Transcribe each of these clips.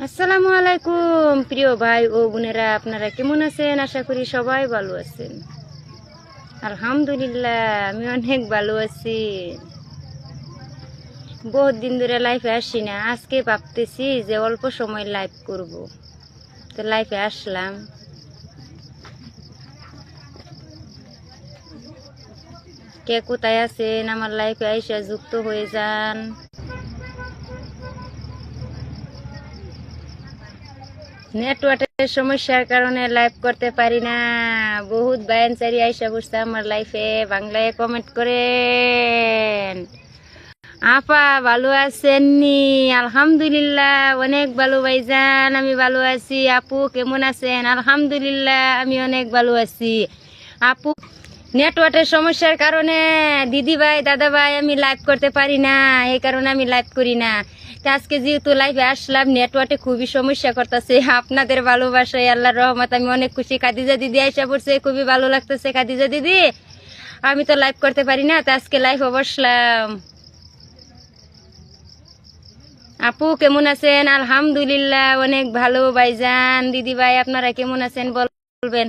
আসসালামু আলাইকুম প্রিয় ভাই ও বোনেরা, আপনারা কেমন আছেন? আশা করি সবাই ভালো আছেন। আলহামদুলিল্লাহ, আমি অনেক ভালো আছি। বহুত দিন ধরে লাইফে আসি না, আজকে ভাবতেছি যে অল্প সময় লাইভ করব, তো লাইফে আসলাম। কে কোথায় আছেন আমার লাইফে আইসা যুক্ত হয়ে যান। নেটওয়ার্কের সমস্যার কারণে লাইভ করতে পারি না। বহুত বায়ানচারি আইসা বসছে আমার লাইফে, বাংলায় কমেন্ট করেন। আপা ভালো আছেননি? আলহামদুলিল্লাহ অনেক ভালো ভাইজান, আমি ভালো আছি। আপু কেমন আছেন? আলহামদুলিল্লাহ আমি অনেক ভালো আছি। আপু নেটওয়ার্কের সমস্যার কারণে দিদি ভাই দাদা ভাই আমি লাইভ করতে পারি না, এই কারণে আমি লাইভ করি না। তো আজকে যেহেতু লাইভে আসলাম, নেটওয়ার্কে খুবই সমস্যা করতেছে। আপনাদের ভালোবাসায় আল্লাহর রহমত আমি অনেক খুশি। খাদিজা দিদি আইসা পড়ছে, খুবই ভালো লাগতেছে। খাদিজা দিদি আমি তো লাইভ করতে পারি না, তো আজকে লাইভে বসলাম। আপু কেমন আছেন? আলহামদুলিল্লাহ অনেক ভালো ভাইজান। দিদি ভাই আপনারা কেমন আছেন বলবেন।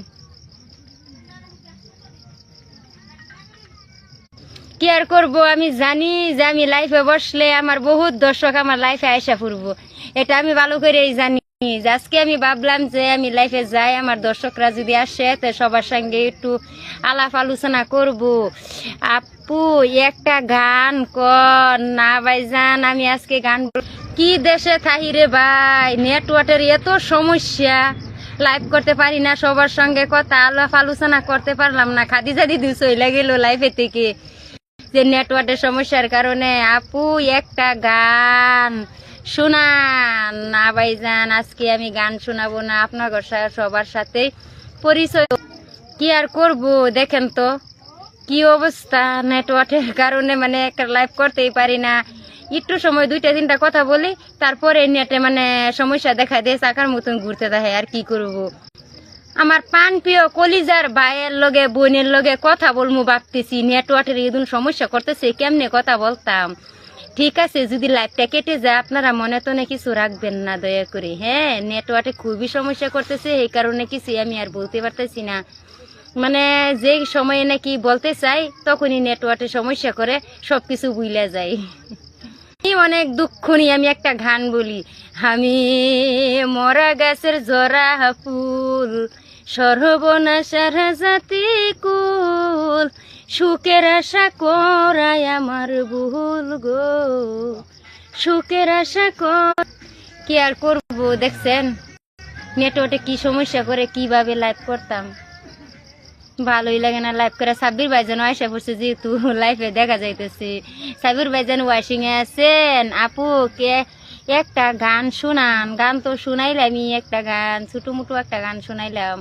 কি আর করবো, আমি জানি যে আমি লাইফে বসলে আমার বহুত দর্শক আমার লাইফে আয়সা পড়বো, এটা আমি ভালো করেই জানি। আজকে আমি ভাবলাম যে আমি লাইফে যাই, আমার দর্শকরা যদি আসে তো সবার সঙ্গে একটু আলাপ আলোচনা করব। আপু একটা গান কর না ভাইজান, আমি আজকে গান কি দেশে থাকি রে ভাই, নেটওয়ার্কের এত সমস্যা, লাইভ করতে পারি না, সবার সঙ্গে কথা আলাপ আলোচনা করতে পারলাম না। খাদিজা দিদি চলে গেল লাইফে থেকে যে নেটওয়ার্কের সমস্যার কারণে। আপু একটা গান শোনান না ভাইজান, আজকে আমি গান শোনাবো না, আপনার সবার সাথে পরিচয়। কি আর করব, দেখেন তো কি অবস্থা, নেটওয়ার্কের কারণে মানে একটা লাইভ করতেই পারি না। একটু সময় দুইটা তিনটা কথা বলি, তারপরে নেটে মানে সমস্যা দেখা দিয়ে চাকার মতন ঘুরতে থাকে। আর কি করব, আমার পান প্রিয় কলিজার ভাইয়ের লগে বোনের লগে কথা বলবো ভাবতেছি, নেটওয়ার্কের এদিন সমস্যা করতেছে, কেমনে কথা বলতাম। ঠিক আছে, যদি লাইভটা কেটে যায় আপনারা মনে তো না কিছু রাখবেন না দয়া করে। হ্যাঁ, নেটওয়ার্কে খুবই সমস্যা করতেছে, এই কারণে কিছু আমি আর বলতে পারতেছি না। মানে যে সময়ে নাকি বলতে চাই তখনই নেটওয়ার্কের সমস্যা করে, সবকিছু ভুলে যায়। অনেক দুঃখ নিয়ে আমি একটা গান বলি। আমি মরা গাছের জরা ফুল, সর্বনাশার জাতি কুল, সুখের আশা করাই আমার ভুল গো, সুখের আশা কর। কি আর করবো, দেখছেন নেটওয়ার্কে কি সমস্যা করে, কিভাবে লাইভ করতাম। ভালোই লাগে না লাইভ করে। সাব্বির ভাইজান আয়সা পড়ছে, যেহেতু লাইফে দেখা যাইতেছে। সাব্বির ভাইজান ওয়াশিং এ আছেন। আপু কে একটা গান শোনান। গান তো শুনাইলাম, একটা গান ছোট মোটো একটা গান শুনাইলাম।